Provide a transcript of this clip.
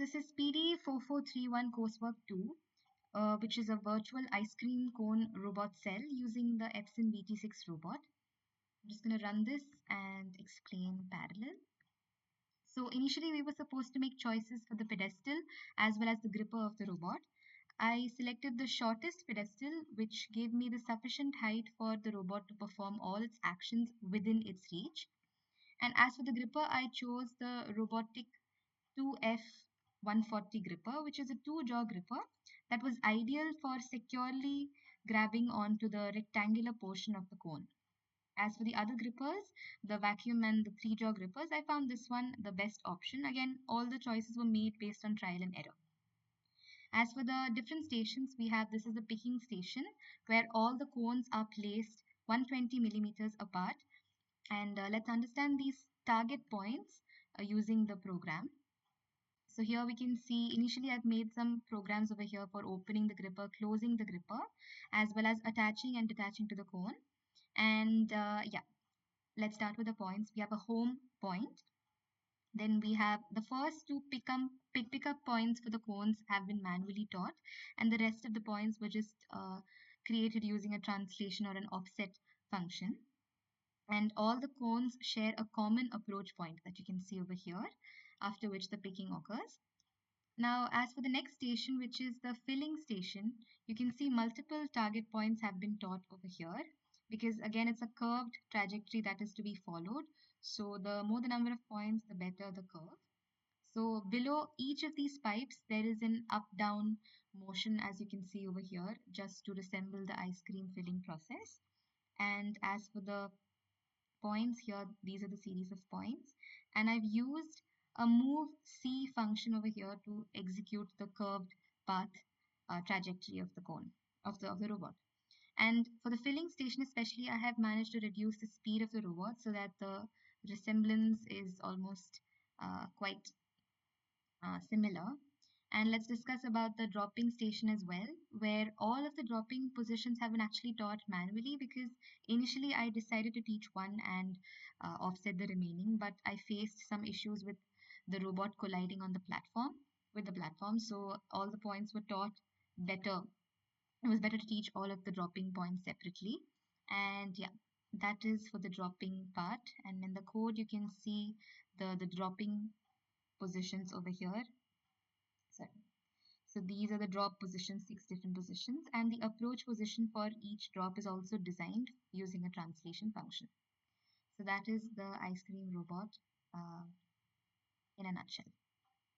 this is PD 4431 coursework 2, which is a virtual ice cream cone robot cell using the Epson VT6 robot. I'm just going to run this and explain parallel. So initially we were supposed to make choices for the pedestal as well as the gripper of the robot. I selected the shortest pedestal, which gave me the sufficient height for the robot to perform all its actions within its reach. And as for the gripper, I chose the Robodk 2F140 gripper, which is a two-jaw gripper that was ideal for securely grabbing onto the rectangular portion of the cone. As for the other grippers, the vacuum and the three-jaw grippers, I found this one the best option. Again, all the choices were made based on trial and error. As for the different stations, we have this is the picking station where all the cones are placed 120 millimeters apart. And let's understand these target points using the program. So here we can see initially I've made some programs over here for opening the gripper, closing the gripper, as well as attaching and detaching to the cone. And yeah, let's start with the points. We have a home point. Then we have the first two pickup points for the cones have been manually taught, and the rest of the points were just created using a translation or an offset function. And all the cones share a common approach point that you can see over here, after which the picking occurs. Now, as for the next station, which is the filling station, you can see multiple target points have been taught over here, because again, it's a curved trajectory that is to be followed. So the more the number of points, the better the curve. So below each of these pipes, there is an up-down motion, as you can see over here, just to resemble the ice cream filling process. And as for the points here, these are the series of points, and I've used a move C function over here to execute the curved path trajectory of the cone of the robot. And for the filling station especially, I have managed to reduce the speed of the robot so that the resemblance is almost quite similar. And let's discuss about the dropping station as well, where all of the dropping positions have been actually taught manually, because initially I decided to teach one and offset the remaining, but I faced some issues with the robot colliding on the platform with the platform. So all the points were taught better. It was better to teach all of the dropping points separately. And yeah, that is for the dropping part. And in the code, you can see the dropping positions over here. Sorry. So these are the drop positions, 6 different positions, and the approach position for each drop is also designed using a translation function. So that is the ice cream robot in a nutshell.